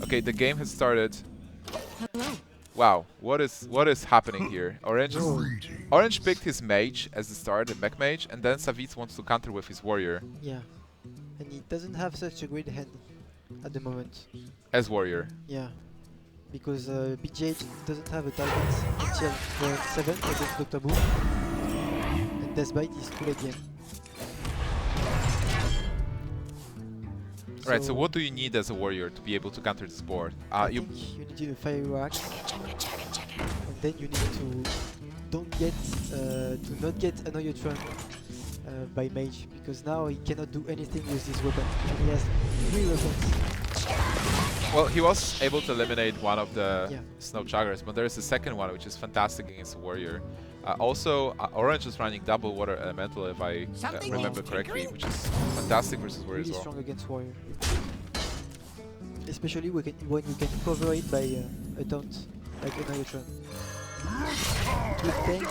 Okay, the game has started. Hello. Wow, what is happening here? Whoa. Orange picked his mage as the start, the mech mage, and then Savjz wants to counter with his warrior Yeah. And he doesn't have such a great hand at the moment. as warrior. Yeah. Because BGH doesn't have a target until turn 7 against Dr. Boom. And Deathbite is too late game. Right, so what do you need as a warrior to be able to counter this board? I think you need a Fire Axe. And then you need to not get Annoyatron by Mage, because now he cannot do anything with this weapon. And he has 3 weapons. Well, he was able to eliminate one of the Yeah. Snow Chuggers, but there's a second one which is fantastic against a warrior. Also, Orange is running double water elemental if I remember correctly, which is fantastic versus warrior Really as well. strong against Warrior. Especially when you can cover it by a taunt, like Annoyatron. It will tank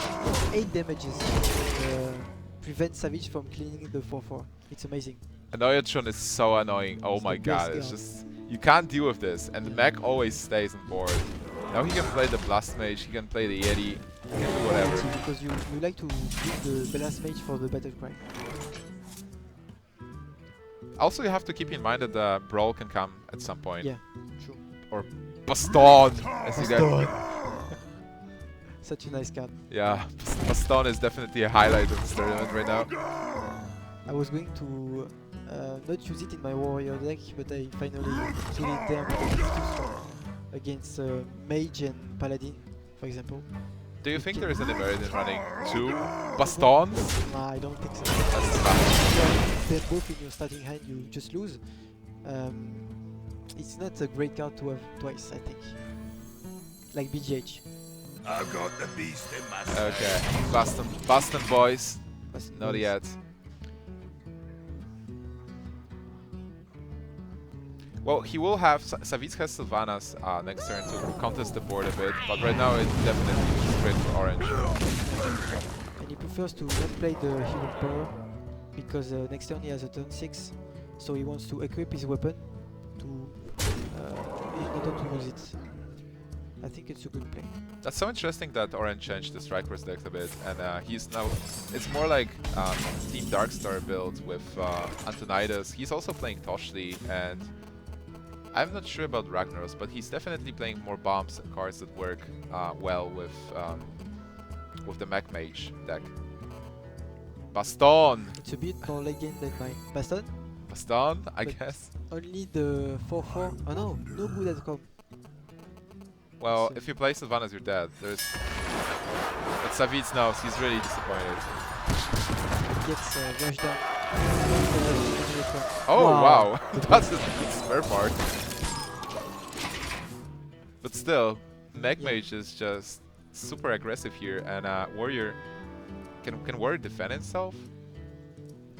8 damages and prevent Savjz from cleaning the 4-4. It's amazing. Annoyatron is so annoying. Oh It's my the best god, it's guard. just... You can't deal with this, and the mech always stays on board. Now he can play the Blast Mage, he can play the Yeti, he can do whatever. Because you like to use the Blast Mage for the Battle Cry. Also, you have to keep in mind that the Brawl can come at some point. Yeah, true. Or Baston, as you get. Such a nice card. Yeah, Baston is definitely a highlight of this tournament right now. I was going to not use it in my warrior deck, but I finally put it there because it's too strong against Mage and Paladin, for example. Do you think there is any merit in running 2 Bastons? Nah, I don't think so. That's tough. They're both in your starting hand, you just lose. It's not a great card to have twice, I think. Like BGH. I've got the beast in my stomach. Okay, Baston boys. But Not yet. Well, he will have... Savjz has Sylvanas next turn to contest the board a bit, but right now it's definitely great for Orange. And he prefers to not play the Healing Power, because next turn he has a turn 6, so he wants to equip his weapon to in order to use it. I think it's a good play. That's so interesting that Orange changed the Strikers deck a bit, and he's now... It's more like Team Darkstar build with Antonidas. He's also playing Toshli, and I'm not sure about Ragnaros, but he's definitely playing more bombs and cards that work well with the Mech Mage deck. Baston! It's a bit more late game than my Baston. Baston, I But guess. Only the 4-4. Oh no, no good at com. Well, So if you play Sylvanas, you're dead. There's... But Savjz knows, he's really disappointed. Gets rushed down. Oh, wow! That's a good spare part. But still, Mech Mage is just super aggressive here, and Warrior... Can Warrior defend himself?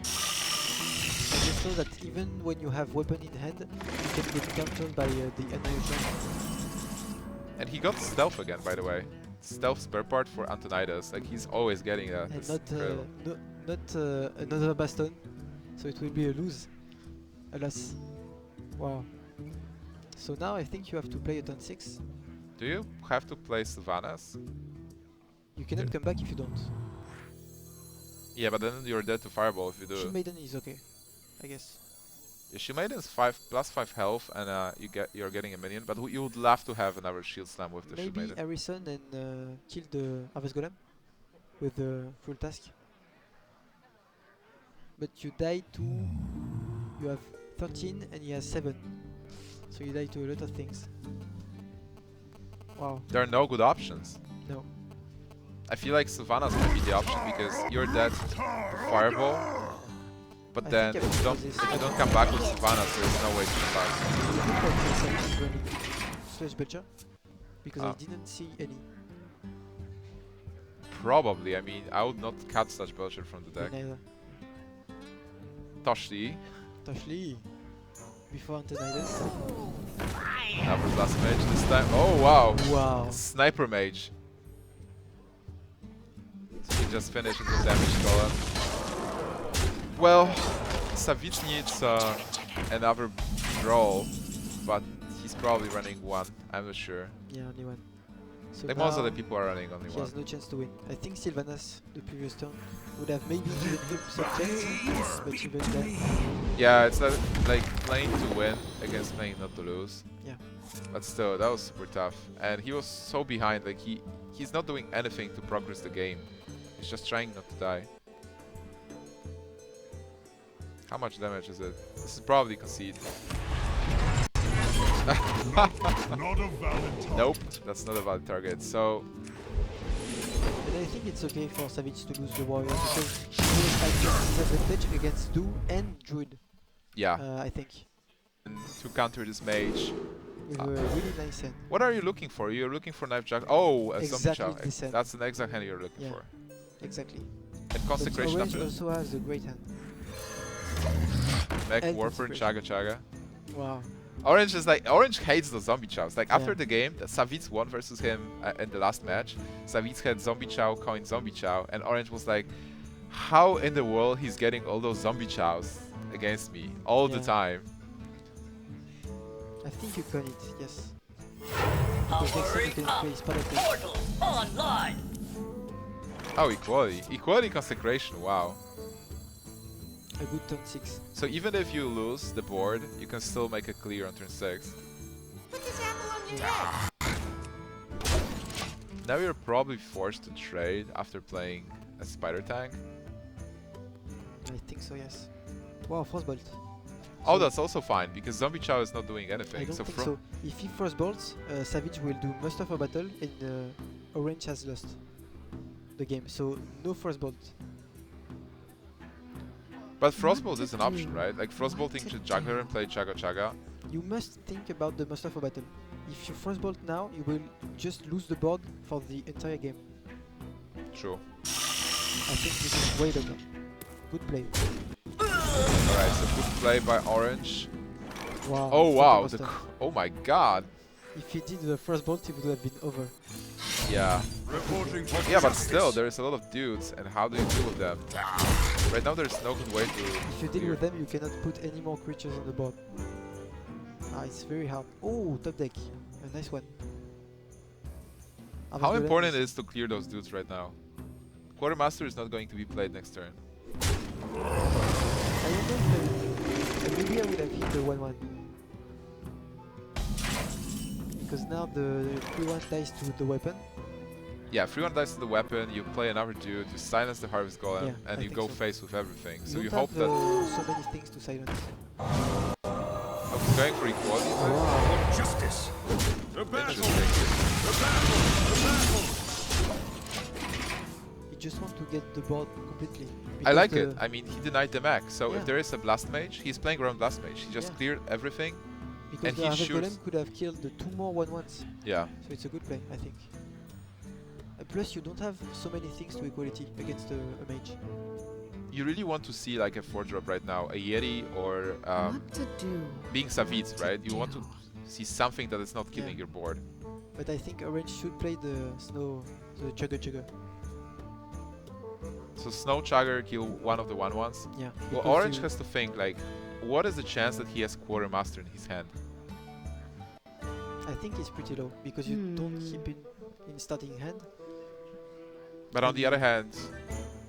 Just know that even when you have weapon in hand, you can get countered by the Annihilation. And he got Stealth again, by the way. Stealth spare part for Antonidas. Like, he's always getting that. And It's incredible. not another Baston, so it will be a lose. Alas. Wow. So now I think you have to play a turn 6. Do you have to play Sylvanas? You cannot come back if you don't. Yeah, but then you're dead to Fireball if you do. Shield Maiden is okay, I guess. Yeah, Shield Maiden's +5 health, and you're getting a minion. But you would love to have another Shield Slam with the Shield Maybe Maiden. Harrison and kill the Harvest Golem with the full task. But you die to... You have 13 and he has 7. So you die to a lot of things. Wow. There are no good options. No. I feel like Sylvanas might be the option because you're dead to Fireball. But I then think if you don't come back with Sylvanas, there's no way to come back. I look at Savjz running Slash Butcher because I didn't see any. Probably. I mean, I would not cut such Belcher from the deck. Neither. Toshli. Toshli before Antonidas. Another Blast Mage this time. Oh wow! Wow. Sniper Mage. So he just finished with damage column. Well, Savjz needs another draw, but he is probably running one. I'm not sure. Yeah, only one. So Like most of the now people are running only he one. has no chance to win. I think Sylvanas, the previous turn, would have maybe given him some chance, but even then, Yeah, it's like playing to win against playing not to lose. yeah. But still, that was super tough. And he was so behind, like he's not doing anything to progress the game. He's just trying not to die. How much damage is it? This is probably concede. Not a valid target. Nope, that's not a valid target. So And I think it's okay for Savjz to lose the warrior because he has disadvantage against Do and Druid. yeah, I think. and to counter this mage. With a really nice hand. What are you looking for? You're looking for knife jack. Oh, a zombie Exactly chow. this hand. That's an exact hand you're looking Yeah. for. Exactly. And consecration But Orange after also has a great hand. Mech and Warper and Chaga Chaga. Wow. Orange is like Orange hates the zombie chows. Like after Yeah. the game, Savjz won versus him in the last match. Savjz had zombie chow, coin zombie chow, and Orange was like, "How in the world he's getting all those zombie chows against me all the Yeah. time?" I think you can it, yes. Because next time you can play Spartan. Portal online. Oh, equality, equality consecration. Wow. A good turn 6. So even if you lose the board, you can still make a clear on turn 6. Put this apple on your head. Now you're probably forced to trade after playing a spider tank. I think so, yes. Wow, Frostbolt. Oh, So that's also fine because zombie chow is not doing I anything. don't So think so. If he Frostbolts, Savjz will do most of a battle and Orange has lost the game. So no Frostbolt. But Frostbolt is an option, right? Like Frostbolting to juggler and play Chaga Chaga. You must think about the most of a battle. If you Frostbolt now, you will just lose the board for the entire game. True. I think this is way better. Good play. Alright, so good play by Orange. Wow. Oh wow, Phantom Master. oh my god. If he did the Frostbolt, it would have been over. Yeah. Reporting for Yeah, but justice. still, there's a lot of dudes, and how do you deal with them? Right now, there's no good way to. If you deal clear. with them, you cannot put any more creatures on the board. Ah, it's very hard. Oh, top deck. A nice one. How important it is to clear those dudes right now? Quartermaster is not going to be played next turn. I don't know if maybe I would have hit the 1-1. Because now the 3-1 dies to the weapon. Yeah, 3-1 dies to the weapon, you play another dude, you silence the Harvest Golem, Yeah, and I you think go so. face with everything. So You you don't hope have, that. so many things to silence. Oh, he's going for equality. Wow. Justice. The battle. Interesting. The battle. The battle. You just want to get the board completely. I because like the- it. I mean, he denied the mech, so Yeah. if there is a Blast Mage, he's playing around Blast Mage. He just Yeah. cleared everything. Because and the he Harvest shoots- Golem could have killed the 2 more 1-1s. Yeah. So it's a good play, I think. Plus, you don't have so many things to equality against a mage. You really want to see like a 4-drop right now, a Yeti or What to do? being Savjz, right? You want to see something that is not killing Yeah. your board. But I think Orange should play the snow, the Chugga Chugga. So Snow Chugger kill one of the 1-1s. Yeah. Well, because Orange you- has to think like, what is the chance that he has Quartermaster in his hand? I think it's pretty low because you don't keep it in starting hand. But on the other hand,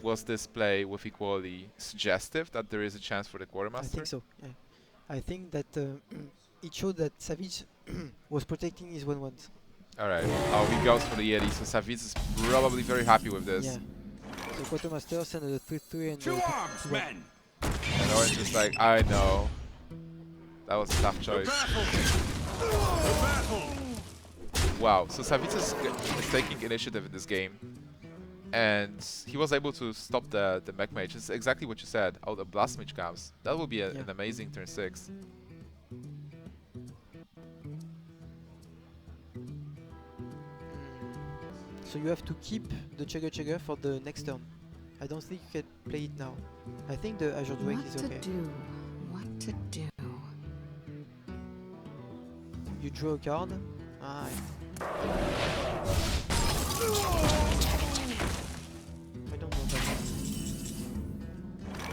was this play with equality suggestive that there is a chance for the I Quartermaster? think so. Yeah. I think that it showed that Savjz was protecting his 1-1s. Alright. Oh, he goes for the Yeti, so Savjz is probably very happy with this. Yeah. So Quartermaster sent a 3-3 and To arms, men. And Orange is like, I know. That was a tough The choice. battle. The battle. Wow, so Savjz is taking initiative in this game. And he was able to stop the Mech Mage. It's exactly what you said. Oh, the Blast Mage comes. That will be Yeah. an amazing turn 6. So you have to keep the Chugga Chugga for the next turn. I don't think you can play it now. I think the Azure Drake What is to okay. do? What to do? You draw a card. Ah, I don't know that one.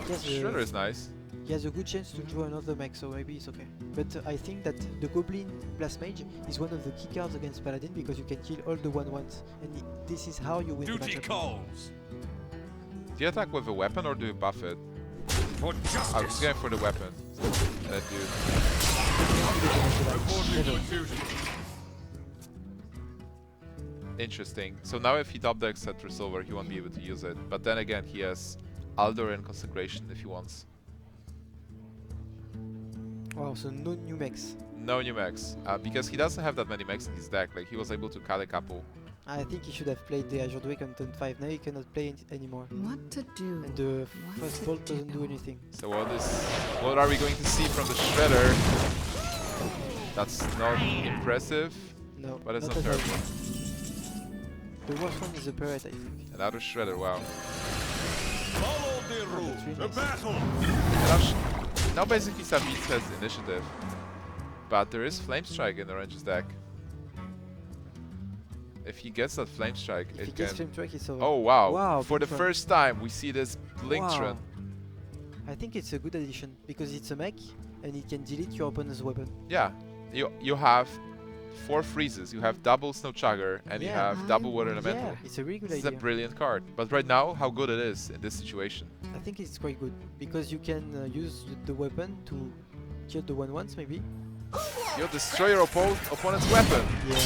Yes, Shredder is nice. he has a good chance to draw another mech, so maybe it's okay. But I think that the Goblin Blast Mage is one of the key cards against Paladin because you can kill all the 1/1s, and this is how you win the Duty matchup. calls. Do you attack with a weapon or do you buff it? For I was justice. going for the weapon. And I do. Reporting for duty. Interesting. So now if he top decks at True Silver, he won't be able to use it. But then again, he has Aldor and Consecration if he wants. Wow, so no new mechs. No new mechs. Because he doesn't have that many mechs in his deck. Like, he was able to cut a couple. I think he should have played the Azure Drake on turn 5. Now he cannot play it anymore. What to do? And the What first to bolt doesn't do do? anything. So what are we going to see from the Shredder? That's not impressive. No, But it's not at all. terrible. The worst one is the Parrot, I think. Another Shredder, wow. Follow the that's rules. really The nice. battle. And now basically Savjz has initiative. But there is Flame Strike in Orange's deck. If he gets that Flame Strike, If it he gets can... Flame Strike, it's over. Oh wow. Wow, For the Blink first time we see this Blingtron. Wow. I think it's a good addition because it's a mech and it can delete your opponent's weapon. Yeah. You have 4 freezes, you have double Snow Chugger, and you Yeah. have double Water Elemental. Yeah, it's a really good This is a idea. brilliant card. But right now, how good it is in this situation. I think it's quite good because you can use the weapon to kill the 1/1s maybe. You'll destroy your opponent's weapon. Yeah.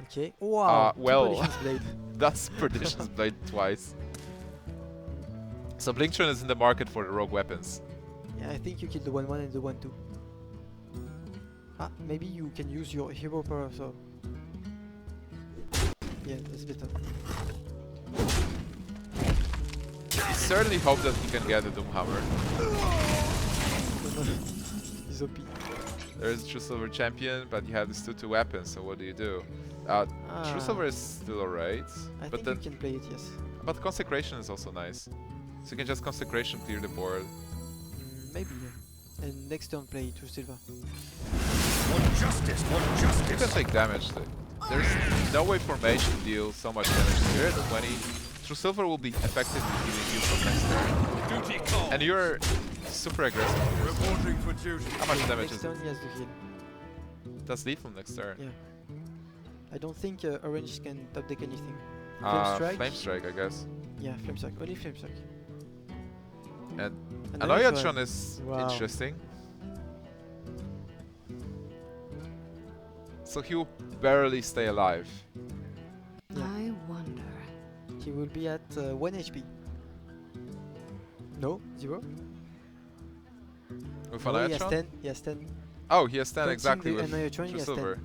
Okay. Wow. two well. Perdition's Blade. That's Perdition's Blade twice. So Blingtron is in the market for the rogue weapons. Yeah, I think you kill the 1/1 and the 1/2. Ah, maybe you can use your hero power so. Yeah, that's better. I certainly hope that he can get a Doomhammer. He's OP. There is a True Silver champion, but you have these 2 weapons, so what do you do? True Silver is still alright, I but think then you can play it, yes. but Consecration is also nice. So you can just Consecration clear the board. Maybe, yeah. And next turn play True Silver. For justice. For You can justice. take damage. There's no way for Mage to deal so much damage. You're at 20. True Silver will be effectively healing you from next turn. Duty calls. And you're super aggressive. here. Reporting for duty. How much damage Next is it? turn he has to heal. That's lethal next turn. Yeah. I don't think Orange can top deck anything. Flame Strike? Flame Strike, I guess. Yeah, Flame Strike. Only Flame Strike. And Another Anoyatron is Wow. interesting. So he'll barely stay alive. Yeah. I wonder. He will be at 1 HP. No? 0? With No, he has Anoyatron? 10. He has 10. Oh, he has 10 Counting exactly the with Anoyatron, he True has 10. Silver.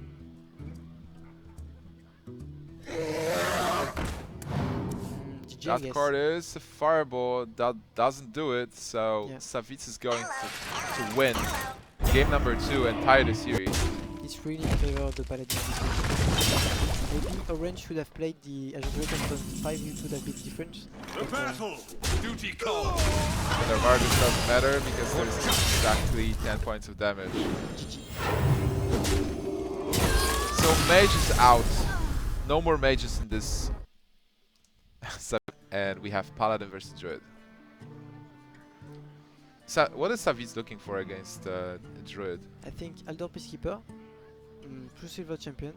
GG, I That guess. card is a Fireball. That doesn't do it, so Yeah. Savjz is going to win game number 2 and tie the series. It's really in favor of the Paladin. Maybe Orange should have played the Azure Drake on turn 5, it would have been different. The But, battle. Duty calls. But the Vargas doesn't matter because there's exactly 10 points of damage. GG. So Mage is out. No more mages in this. And we have Paladin versus Druid. What is Savjz looking for against Druid? I think Aldor Peacekeeper, True Silver Champion,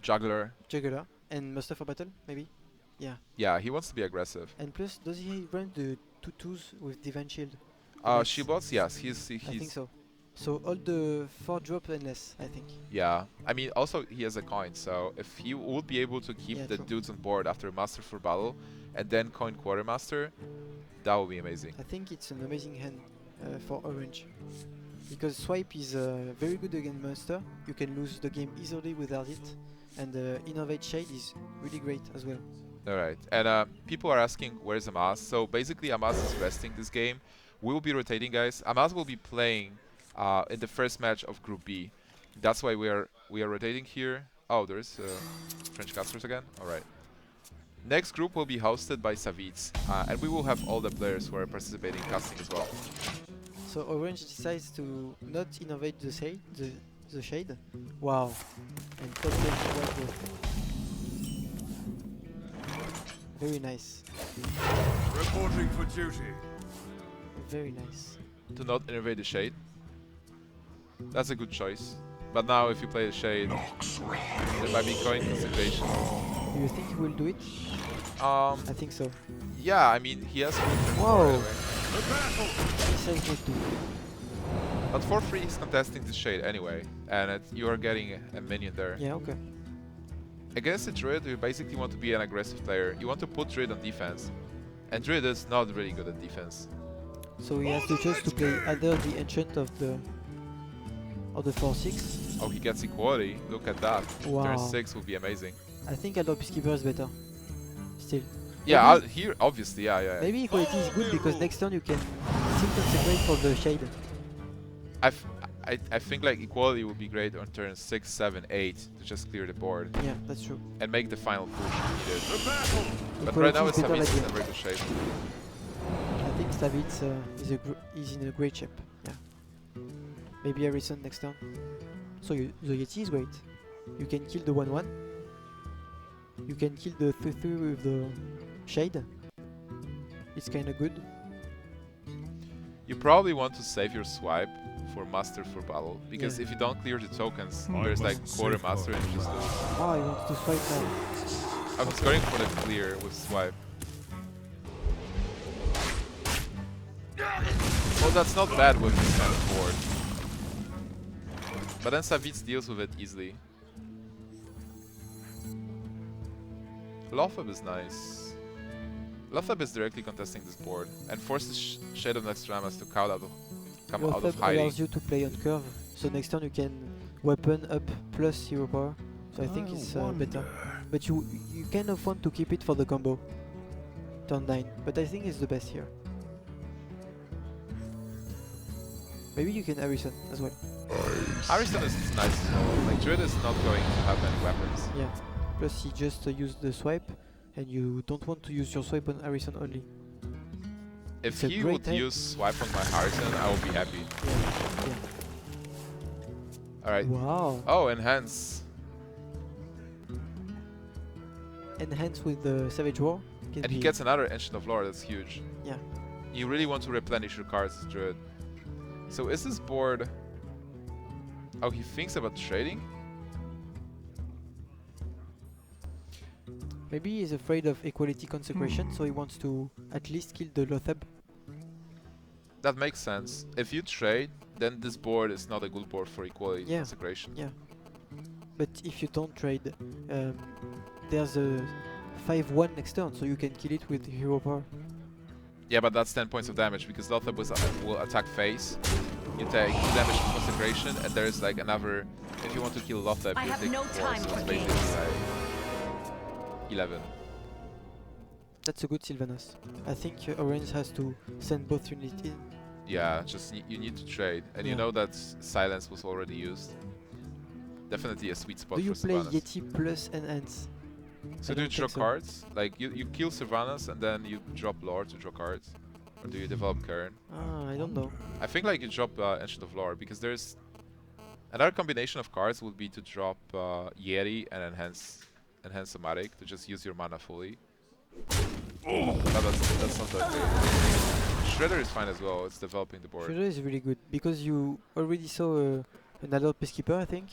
Juggler. Juggler, and Master for Battle, maybe? Yeah. Yeah, he wants to be aggressive. And plus, does he run the 2/2s with Divine Shield? Yes. Shields, yes, I think he's so. So all the 4 drop and less, I think. yeah. I mean, also he has a coin, so if he would be able to keep Yeah, the true. dudes on board after Master for Battle and then coin Quartermaster, that would be amazing. I think it's an amazing hand for Orange. Because Swipe is very good against Monster. You can lose the game easily without it. And Innovate Shade is really great as well. Alright, and people are asking where's Amaz. So basically Amaz is resting this game. We will be rotating, guys. Amaz will be playing in the first match of Group B. That's why we are rotating here. Oh, there's French casters again. Alright. Next group will be hosted by Savjz, and we will have all the players who are participating in casting as well. So Orange decides to not innovate the shade. The shade. Wow. And top deck White Wolf. Very nice. Reporting for duty. very nice. to not innervate the Shade. That's a good choice. But now if you play the Shade, there might be coin concentration. Do you think he will do it? I think so. Yeah, I mean, he has Whoa. anyway. The battle! He says not to. But for free, he's contesting the Shade anyway, and you are getting a minion there. Yeah, okay. Against the Druid, you basically want to be an aggressive player. You want to put Druid on defense, and Druid is not really good at defense. So he has to choose to play either the enchant of the 4/6. Oh, he gets equality. Look at that. Wow. Turn 6 would be amazing. I think Aldo Peacekeeper is better. Still. Yeah, Maybe- here obviously, yeah. Maybe equality is good because next turn you can still consecrate for the shade. I think like equality would be great on turn 6, 7, 8 to just clear the board Yeah, that's true. and make the final push if needed. The battle! But right now it's Equality is Savjz better and like regular Shade. I think Savjz is in a great shape. Yeah. Maybe Harrison next turn. So the Yeti is great. You can kill the 1/1. You can kill the 3/3 with the shade. It's kind of good. You probably want to save your swipe for Master for battle, because Yeah. if you don't clear the tokens, I there's like must quarter safeguard Master and just lose. Oh, he wants to swipe now. I was going for the clear with swipe. Well, that's not bad with this kind of board. But then Savjz deals with it easily. Lothab is nice. Lothab is directly contesting this board and forces Shade of Nextramas to come out of Lothab hiding. allows you to play on curve. So next turn you can weapon up plus hero power. So I think it's better. But you kind of want to keep it for the combo. Turn 9. But I think it's the best here. Maybe you can Harrison as well. Harrison is nice as well. Like Druid is not going to have any weapons. Yeah. Plus he just used the swipe and you don't want to use your swipe on Harrison only. If It's a he great would time. use swipe on my Harrison, I would be happy. Yeah. Alright. Wow. Oh, enhance. Enhance with the Savage War. Can And he be- gets another Ancient of Lore, that's huge. Yeah. You really want to replenish your cards, Druid. So is this board... Oh, he thinks about trading? Maybe he's afraid of equality consecration, so he wants to at least kill the Lothab. That makes sense. If you trade, then this board is not a good board for equality Yeah. consecration. Yeah. But if you don't trade, there's a 5/1 next turn, so you can kill it with hero power. Yeah, but that's 10 points of damage because Lothab will attack face. You take damage from consecration, and there's like another. If you want to kill Lothab, I you have take no 4, time so for it's basically like 11. That's a good Sylvanas. I think Orange has to send both units in. Yeah, just you need to trade, and you Yeah. know that silence was already used. Definitely a sweet spot Do you for play Sylvanas. Yeti plus Enhance? So I do you don't draw think so. cards? Like you kill Sylvanas and then you drop Lore to draw cards, or do you develop Kern? Ah, I don't know. I think like you drop Ancient of Lore because there's another combination of cards would be to drop Yeti and enhance Somatic to just use your mana fully. But that's not that good. Shredder is fine as well. It's developing the board. Shredder is really good because you already saw an adult Peacekeeper, I think.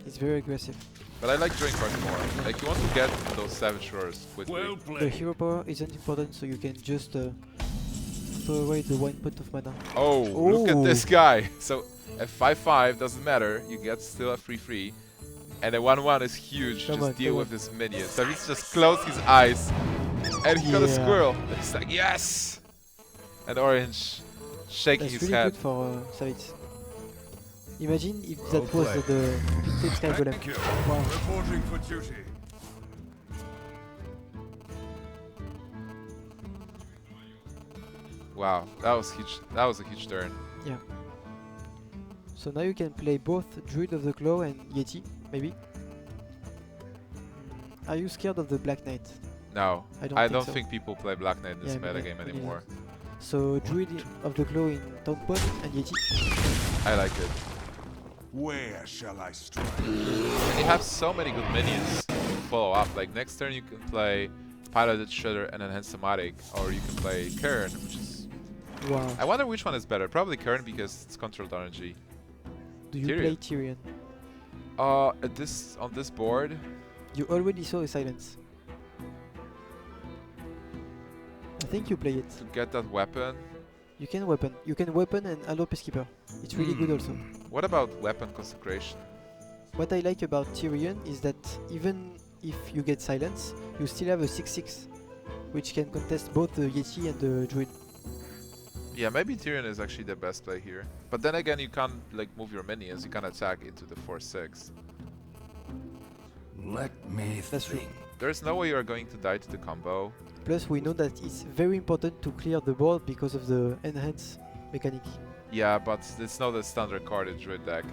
It's very aggressive. But I like drawing cards more. Like you want to get those Savage Roars quickly. Well The played. hero power isn't important, so you can just throw away the 1 point of mana. Oh, look at Ooh. this guy. So a 5/5 doesn't matter. You get still a 3/3. And a 1/1 is huge. Come just on, deal come with this minion. So he's just closed his eyes. And he got a Yeah. squirrel. It's like, yes! And Orange shaking That's his really head. good for Savjz. Imagine if that Well was played. the Vintage Sky Golem. Thank you. Wow. Reporting for duty. Wow, that was huge. That was a huge turn. Yeah. So now you can play both Druid of the Claw and Yeti, maybe. Are you scared of the Black Knight? No, I I don't don't so. think people play Black Knight in this Yeah, me metagame neither. anymore. So Druid of the Claw in Tampon and Yeti. I like it. Where shall I strike? And you have so many good minions to follow up. Like next turn you can play Piloted Shredder and Enhanced Somatic, or you can play Kern, which is Wow. I wonder which one is better. Probably Kern because it's controlled RNG. Do you Tyrion. play Tyrion? On this board, You already saw a silence. I think you play it. to get that weapon. You can weapon. You can weapon and allow Peacekeeper. It's really good also. What about weapon consecration? What I like about Tyrion is that even if you get silence, you still have a 6/6, which can contest both the Yeti and the Druid. Yeah, maybe Tyrion is actually the best play here. But then again, you can't like move your minions. You can attack into the 4/6. Let me That's true. think. There's no way you are going to die to the combo. Plus, we know that it's very important to clear the board because of the enhance mechanic. Yeah, but it's not a standard card in Druid deck.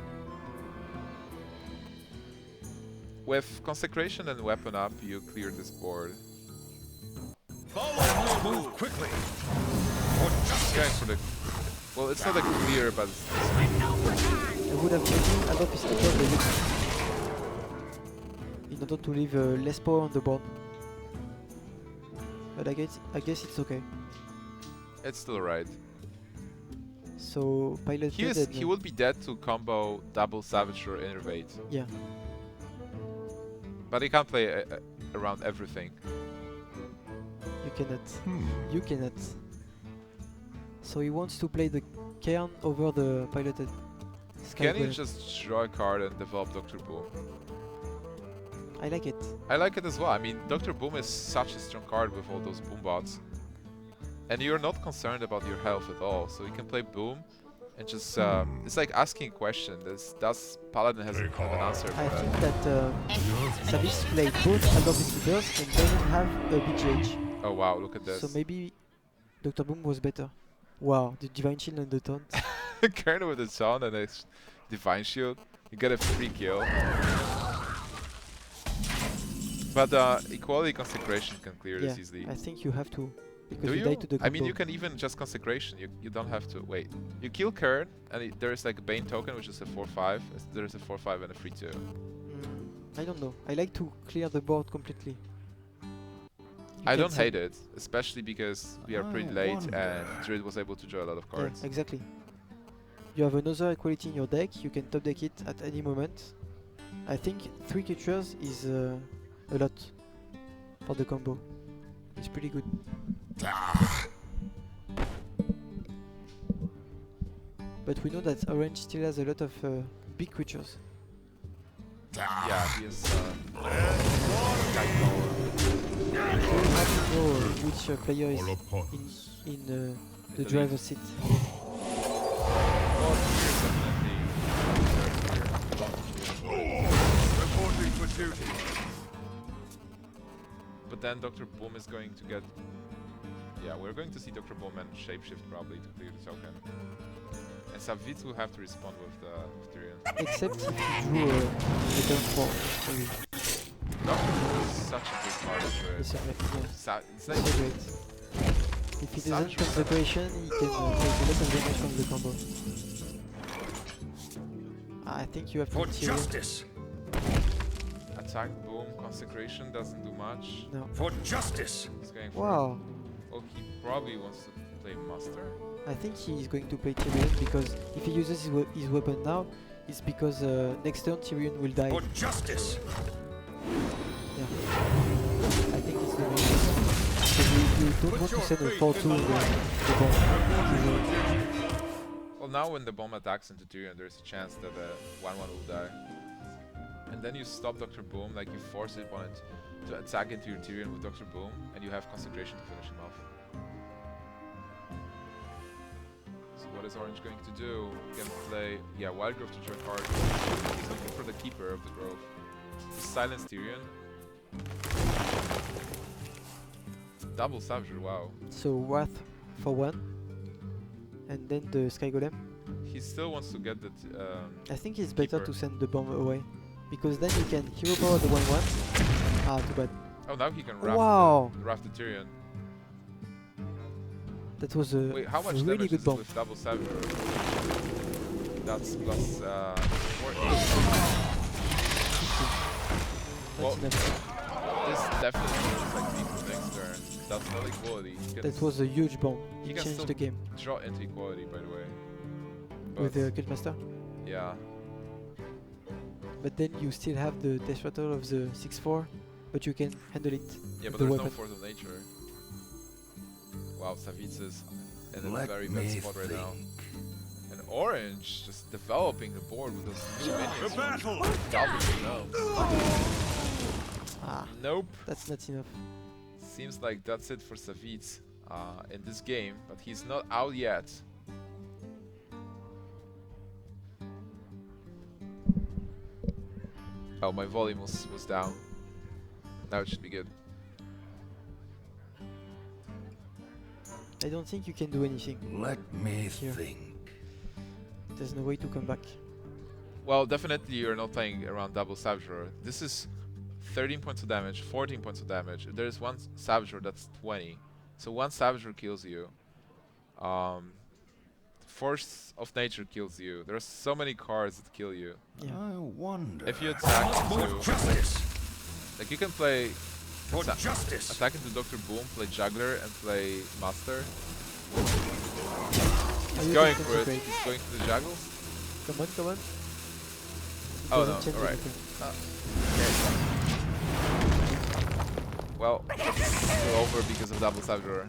With Consecration and Weapon up, you clear this board. Move quickly. It's going for the... Well, it's not a clear, but it's I would have maybe allow Peacekeeper the Yeti in order to leave less power on the board. But I guess it's okay. it's still right. So pilot dead and, He will be dead to combo double Savage or Innervate. yeah. But he can't play around everything. You cannot. You cannot. So he wants to play the Cairn over the piloted Sky Can you Golem. just draw a card and develop Dr. Boom? I like it. I like it as well. I mean, Dr. Boom is such a strong card with all those Boom bots. And you're not concerned about your health at all. So you can play Boom and just... it's like asking a question. Does Paladin have an answer for I that? think that Savjz played both Algor Peacekeepers and doesn't have a BGH. Oh wow, look at this. So maybe Dr. Boom was better. Wow, the Divine Shield and the taunt. Kern with the sound and a Divine Shield. You get a free kill. But Equality Consecration can clear Yeah, this easily. I think you have to. Because Do you you? die to the combo. I mean, you can even just Consecration. You don't have to. Wait. You kill Kern, and there's like a Bane token, which is a 4/5. There's a 4/5 and a 3/2. I don't know. I like to clear the board completely. I don't hate it, especially because we are pretty I late wonder. and Druid was able to draw a lot of cards. Yeah, exactly. You have another equality in your deck. You can top deck it at any moment. I think 3 creatures is a lot for the combo. It's pretty good. But we know that orange still has a lot of big creatures. Yeah, he is. You have to know which player is in the Italy. driver's seat. Reporting for duty. But then Dr. Boom is going to get... Yeah, we're going to see Dr. Boom and Shapeshift probably to clear the token. And Savjz will have to respond with Tyrion. Except if you drew a turn 4. Maybe. Dr. Boom is such a good card for It's it. It's like... so great. If he doesn't Such- consecration, he can take a lot of damage from the combo. I think you have to For Tyrion. justice. Attack, Boom, Consecration doesn't do much. No. For justice. He's going for... Wow. Well, he probably wants to play Master. I think he is going to play Tyrion because if he uses his weapon now, it's because next turn Tyrion will die. For justice. Yeah. I think it's the main reason. Because you don't want to send a 4-2 in the bomb. Well, now when the bomb attacks into Tyrion, there's a chance that 1/1 will die. And then you stop Dr. Boom, like you force it to attack into your Tyrion with Dr. Boom, and you have Consecration to finish him off. So what is Orange going to do? He can play, yeah, Wild Grove to draw a card. He's looking for the Keeper of the Grove. Silence Tyrion. Double Savjz, wow. So Wrath for 1. And then the Sky Golem. He still wants to get the... I think it's better Keeper. to send the bomb away. Because then you can hero power the 1-1. Ah, too bad. oh, now he can Wrath, Wow. Wrath the Tyrion. That was a Wait, how much really damage good is bomb. it with double Savage? That's plus 4 That's Well, enough. This definitely looks like equal next turn. That's not equality. He can That was a huge bomb. He It can changed still the game draw into equality, by the way. with But, the Cultmaster. yeah. But then you still have the death rattle of the 6-4, but you can handle it. Yeah, but the there's weapon. no force of nature. Wow, Savjz is in a Let very me bad spot right now. think. And Orange just developing the board with those new The minions. battle! Goblin gnomes. Ah, Nope. that's not enough. Seems like that's it for Savjz in this game, but he's not out yet. Oh, my volume was down. Now it should be good. I don't think you can do anything. Let me Here. think. There's no way to come back. Well, definitely you're not playing around double Savjz. This is 13 points of damage, 14 points of damage. If there's one Savjz, that's 20. So one Savjz kills you. Force of Nature kills you. There are so many cards that kill you. Yeah. I wonder. If you attack For into, justice! like you can play For Sa- justice! attack into Dr. Boom, play Juggler, and play Master. Are He's you going going for it. to He's going to the Juggles. Come on, come on. Oh Doesn't no! change All right. anything. Well, it's over because of double Savjz.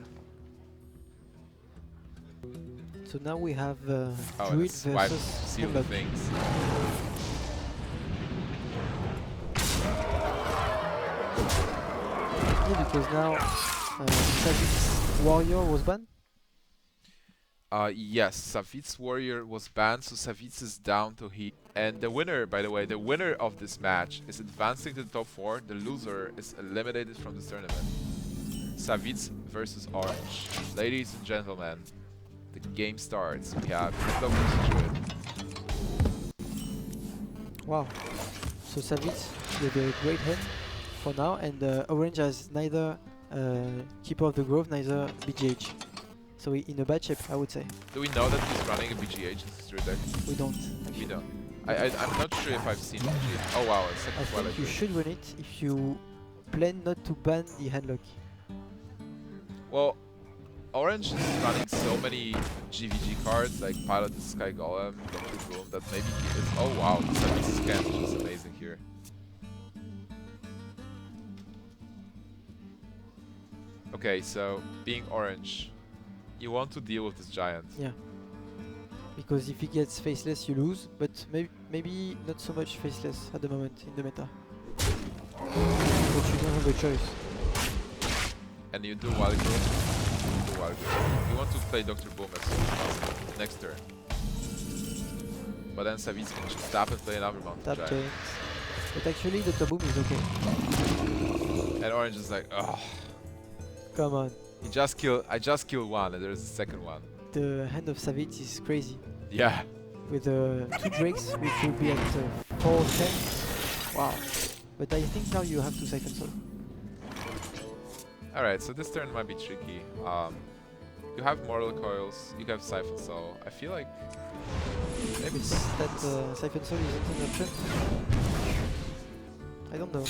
So now we have Oh, and Druid it's wipe, versus seal the Hemlock. things. Yeah, because now Savjz Warrior was banned. Yes, Savjz Warrior was banned, so Savjz is down to heat. And the winner, by the way, the winner of this match is advancing to the top 4. The loser is eliminated from this tournament. Savjz versus Orange. Ladies and gentlemen, the game starts. We have Hemlock versus Druid. Wow. So Savjz with a great hand for now, and Orange has neither Keeper of the Grove, neither BGH. So in a bad shape, I would say. Do we know that he's running a BGH in his Druid deck? We don't. We Actually. don't. I'm not sure if I've seen BGH. Oh wow, it's I second Twilight think you Druid. should run it if you plan not to ban the handlock. Well, Orange is running so many GVG cards like Pilot the Sky Golem, Dr. Boom, that maybe he is. Oh wow, Savjz scan is just amazing here. Okay, so being Orange, you want to deal with this giant. Yeah. Because if he gets faceless, you lose, but maybe not so much faceless at the moment in the meta. But you don't have a choice. And you do Wild Growth. You want to play Dr. Boom as soon as possible next turn. But then Savjz can just tap and play another mountain Tap giant. giant. But actually the Taboom is okay. And Orange is like, oh, Come on. I just killed one and there's a second one. The hand of Savjz is crazy. Yeah. With 2 drakes, which will be at 410. Wow. But I think now you have to Siphon Soul. Alright, so this turn might be tricky. You have Mortal Coils, you have Siphon Soul. I feel like maybe It's that Siphon Soul isn't an option. I don't know.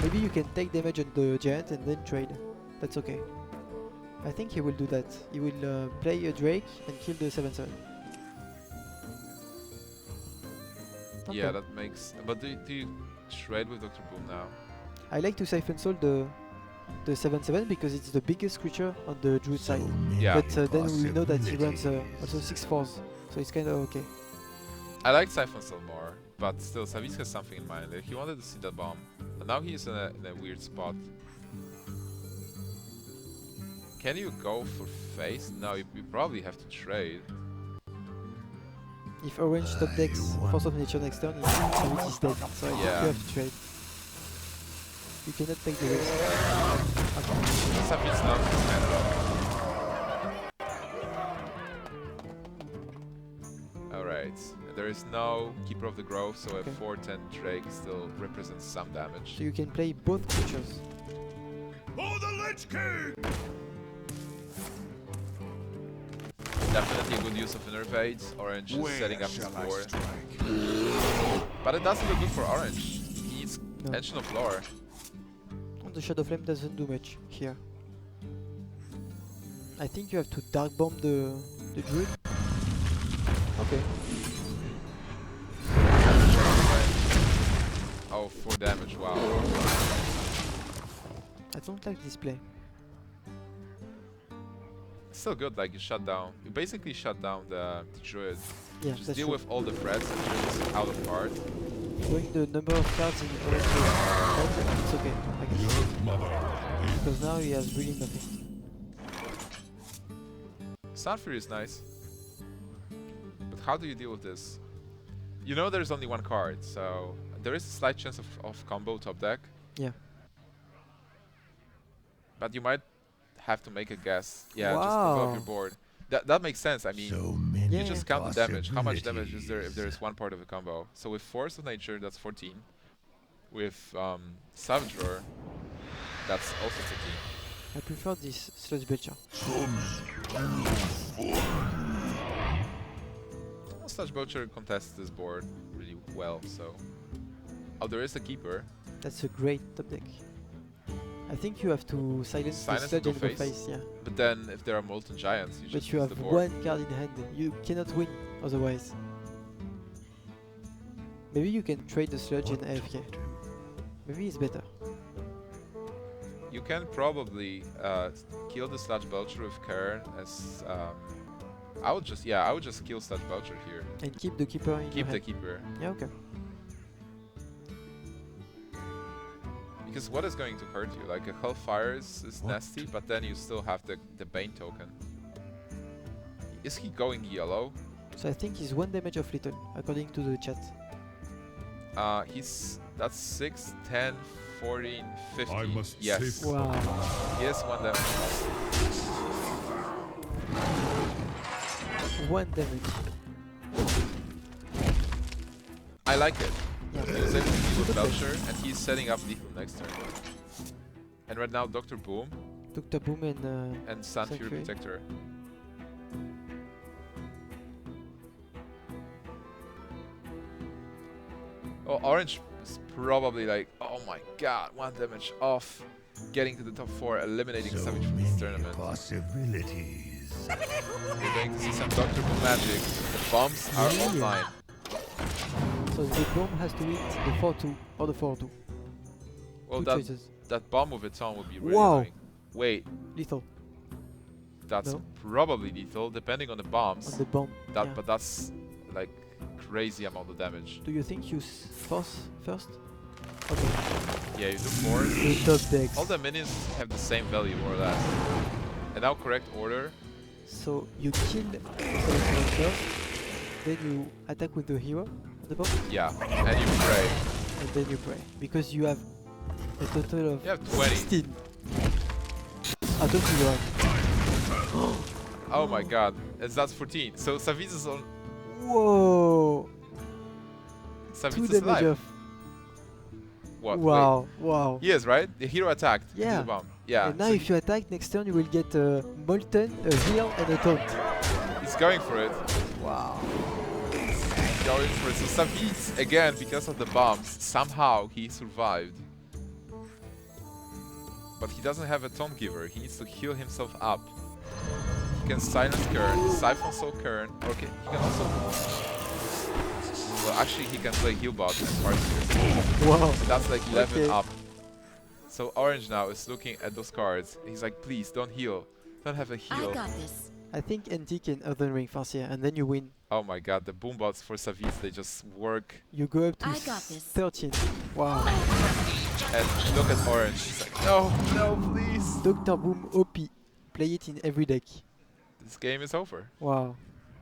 Maybe you can take damage on the giant and then trade. That's okay. I think he will do that. He will play a Drake and kill the 7/7. yeah, that makes. But do you trade with Dr. Boom now? I like to Siphon Soul the 7/7 because it's the biggest creature on the Druid side. Yeah. But then we know that he runs also 6/4s, so it's kind of okay. I like Siphon Soul more, but still Savjz has something in mind. Like, he wanted to see that bomb, and now he's in a weird spot. Can you go for face? No, you probably have to trade. If Orange top decks Force of Nature next turn, Savjz is dead, so I think Yeah. you have to trade. You cannot take the risk. Savjz not kind of. Alright, there is no Keeper of the Grove, so Okay. a 4/10 Drake still represents some damage. So you can play both creatures. For the Lich King! Definitely a good use of Innervate. Orange is setting up his shall I board. strike? But it doesn't look good for Orange. He needs No. Ancient of Lore. the Shadow Flame doesn't do much here. I think you have to Dark Bomb the Druid. Okay. Oh, 4 damage, wow. I don't like this play. It's still good, like you shut down. You basically shut down the druid. Yeah, Just that's deal true. with all the threats and just out of card. Going the number of cards in order to fight, it's okay, I guess. Because now he has really nothing. Sunfury is nice. But how do you deal with this? You know there's only one card, so there is a slight chance of combo top deck. Yeah. But you might have to make a guess. Yeah, just Wow. above your board. That makes sense. I mean, So many you just count the damage. How much damage is there if there possibilities. is one part of a combo? So with Force of Nature, that's 14. With Savjz, that's also 15. I prefer this Sludge Belcher. Sludge Belcher contests this board really well, so... Oh, there is a Keeper. That's a great top deck. I think you have to silence the Silence Sludge and and go go face? face, yeah. But then, if there are Molten Giants, you But just you lose have the board. one card in hand. You cannot win otherwise. Maybe you can trade the Sludge and AFK. Maybe it's better. You can probably kill the Sludge Belcher with Karen as... I would just kill Sludge Belcher here. And keep the Keeper in your Keep the hand. Keeper. Yeah, okay. Because what is going to hurt you? Like a Hellfire is What? nasty, but then you still have the Bane token. Is he going yellow? So I think he's 1 damage of little, according to the chat. That's 6, 10, 14, 15. I must yes. save- Wow. He is 1 damage. 1 damage. I like it. Yeah. He was able to deal with Good play. Belcher, and he's setting up lethal next turn. And right now, Dr. Boom Dr. Boom and and Sun Fury Sunfury. Protector. Oh, Orange is probably like, oh my god, 1 damage off, getting to the top 4, eliminating So Savage from this many tournament. possibilities. We're going to see some Dr. Boom magic. The bombs are Yeah. online. so the bomb has to hit the 4-2 or the 4-2. Well, Two that choices. bomb with its own would be really Wow. annoying. Wait, Lethal that's No. probably lethal, depending on the bombs. on the bomb. That, yeah. but that's like crazy amount of damage. Do you think you force first? Okay. Yeah, you do 4. The top decks. All the minions have the same value, more or less. And now correct order. So you kill the Soldier first, then you attack with the hero at the bomb, Yeah, and you pray. and then you pray. Because you have a total of You have 20. 16. I don't think you have. Oh my god, that's 14. So Savjz is on. Whoa! 2 Savjz is damage alive. off. What? Wow, wow. Wait. He is, right? The hero attacked. He did Yeah. the bomb. Yeah. And now so if you attack next turn, you will get a Molten, a Heal, and a Taunt. he's going for it. Wow. Going for it. So Savjz, again, because of the bombs, somehow he survived. But he doesn't have a Taunt Giver. He needs to heal himself up. He can silence Kern, Siphon Soul Kern. Okay, he can also. Well, actually, he can play Healbot and Heartseer. Wow. That's like 11 Okay. up. So Orange now is looking at those cards. He's like, please don't heal. Don't have a heal. I got this. I think NT can Earthen Ring Farseer, and then you win. Oh my god, the boombots for Savjz, they just work. You go up to I got this. 13. Wow. And look at Orange. He's like, no, no, please. Dr. Boom OP. Play it in every deck. This game is over. Wow.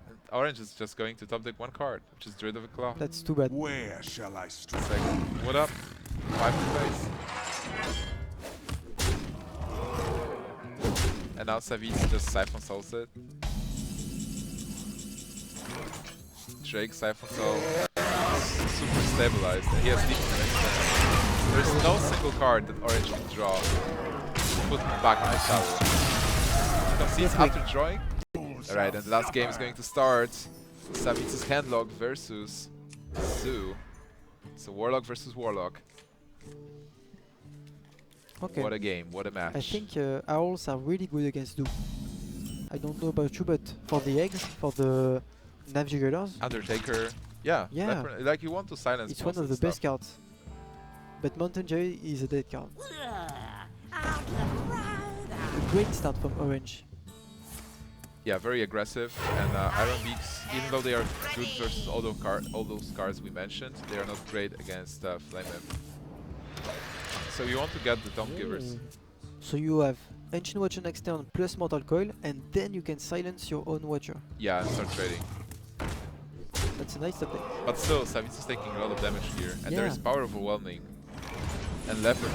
And Orange is just going to top deck 1 card, which is Druid of a Claw. That's too bad. Where shall I strike? It's like, what up? 5 to face. And now Savjz just Siphon Souls it. Drake, Siphon Soul, super stabilized. And he has defense next turn. There's no single card that Orange can draw to put back on the tower. You can see it's after drawing. Alright, and the last game is going to start. Savjz's Handlock versus Zoo. So Warlock versus Warlock. Okay. What a game, what a match. I think owls are really good against Doom. I don't know about you, but for the eggs, for the navigators, Undertaker, yeah, Yeah. like you want to silence it's one of most the stuff. best cards. But Mountain Giant is a dead card. A great start from Orange. Yeah, very aggressive, and Iron Beaks, even though they are good versus all those cards we mentioned, they are not great against Flame Imp. So you want to get the Tomb Givers. So you have Ancient Watcher next turn plus Mortal Coil, and then you can silence your own Watcher. Yeah, and start trading. That's a nice update. But still, Savjz is taking a lot of damage here, and there Yeah. is Power Overwhelming. And Leopard.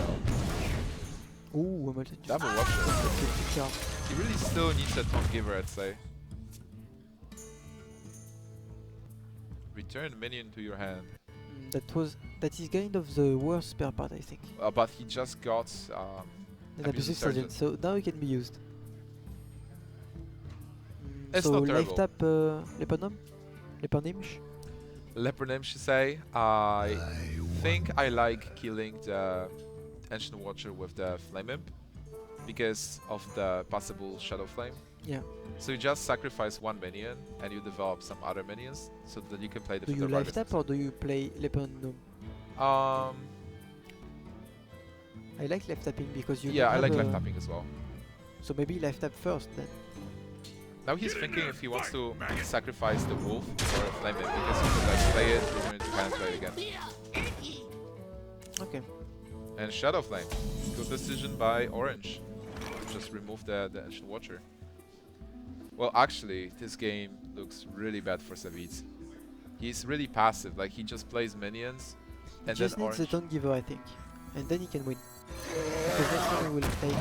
Ooh, a Molten Giant. Double Watcher. That's a good card. He really still needs a Tomb Giver, I'd say. Return minion to your hand. That is kind of the worst spare part, I think. But he just got An Abusive Abusive Sergeant. Sergeant, so now it can be used. It's so not life terrible. tap Leopardimsh? Leopard Name, she say. I think I like killing the Ancient Watcher with the Flame Imp because of the possible Shadow Flame. Yeah. So you just sacrifice one minion and you develop some other minions so that you can play the Do you Defender life of tap or do you play Leopardimsh? I like life tapping because you yeah, don't I like have life a- tapping as well. So maybe life tap first then. Now he's thinking if he wants to sacrifice the wolf or a flame imp because he could like play it, return it to hand, play it again. Okay. And Shadow Flame. Good decision by Orange. Just remove the Ancient Watcher. Well, actually, this game looks really bad for Savjz. He's really passive, like he just plays minions He and just then needs Orange. a Dawn Giver, I think. And then he can win. Because next time he will take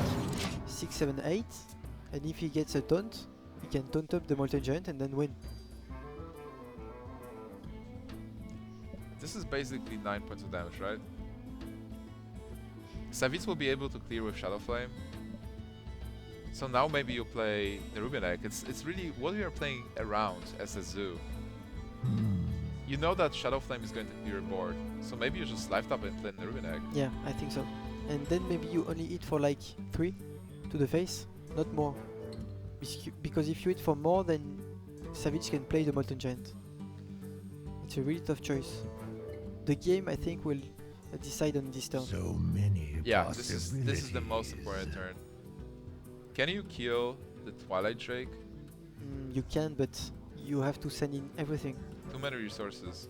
6, 7, 8. And if he gets a taunt, he can taunt up the Molten Giant and then win. This is basically 9 points of damage, right? Savjz will be able to clear with Shadow Flame. So now maybe you play the Ruby Egg. It's really what we are playing around as a zoo. You know that Shadow Flame is going to clear your board, so maybe you just life tap and play the Ruby Egg. Yeah, I think so. And then maybe you only hit for like 3 to the face, not more. Because if you hit for more, then Savjz can play the Molten Giant. It's a really tough choice. The game, I think, will decide on this turn. So many Yeah, this is the most important turn. Can you kill the Twilight Drake? You can, but you have to send in everything. Too many resources.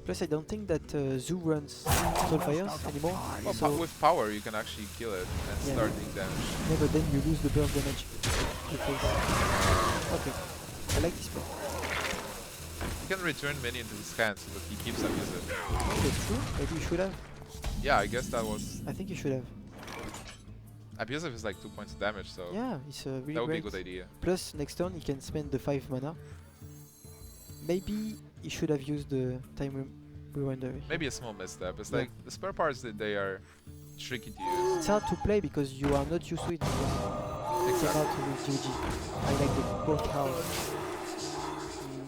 Plus, I don't think that Zoo runs Soulfires anymore. Well, so with power you can actually kill it and Yeah. start doing damage. yeah, but then you lose the burst damage. You face. Okay, I like this play. You can return minion to his hand so that he keeps abusing. Oh, that's true. Maybe you should have. Yeah, I guess that was I think you should have. abusive is like 2 points of damage, so Yeah, it's really that would be great. a good idea. Plus, next turn he can spend the 5 mana. Maybe he should have used the time rewinder. Maybe a small misstep. It's Yeah. like the spare parts that they are tricky to use. It's hard to play because you are not used to it. It's hard to use GG. I like the both how.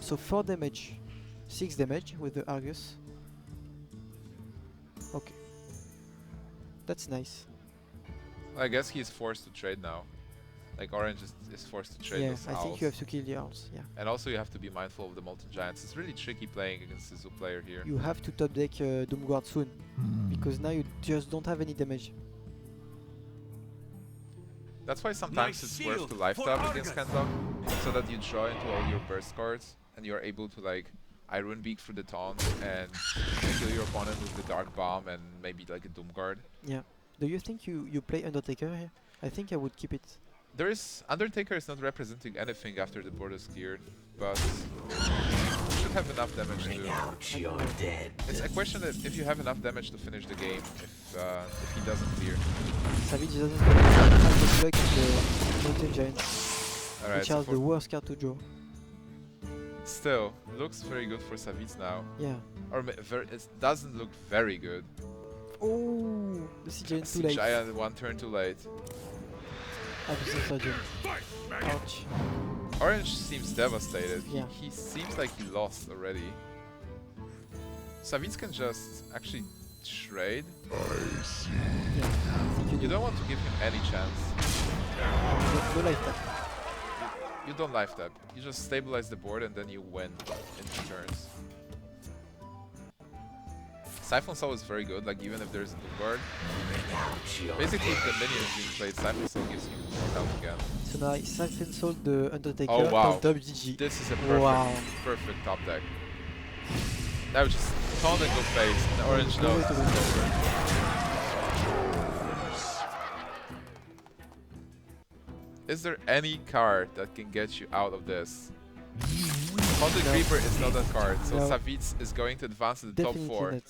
So 4 damage, 6 damage with the Argus. Okay, that's nice. I guess he's forced to trade now. Like Orange is forced to trade Yeah, those I owls. think you have to kill the owls. Yeah, And also you have to be mindful of the Molten Giants. It's really tricky playing against the Zoo player here. you have to top deck Doomguard soon because now you just don't have any damage. That's why sometimes it's worth to life tap against Handlock, so that you draw into all your burst cards and you're able to like Iron Beak through the taunt and kill your opponent with the Dark Bomb and maybe like a Doomguard. Yeah. Do you think you play Undertaker here? I think I would keep it. There is Undertaker is not representing anything after the board is cleared, but should have enough damage to. It's a question that if you have enough damage to finish the game, if he doesn't clear. Savjz doesn't have the luck of the Molten Giants, Alright, which so are the worst card to draw. still looks very good for Savjz now, Yeah. or it doesn't look very good. Oh, the Sea Giant too late. Giant one turn too late. Abusive Sergeant. Ouch. Orange seems devastated. Yeah. He seems like he lost already. Savjz can just actually trade. Yeah, I think You do. don't want to give him any chance. No life tap. You don't life tap. You just stabilize the board and then you win in 2 turns. Siphon Soul is very good, like even if there's a new card. Basically, if the minion is being played, Siphon Soul gives you more health again. So now I Siphon Soul the Undertaker. Oh, wow. Top GG. This is a perfect, Wow. perfect top deck. Now just taunt and go face, and the orange Go knows to it's the- over. Is there any card that can get you out of this? Haunted No. Creeper is not that card, so No. Savjz is going to advance to the top Definitely 4. not.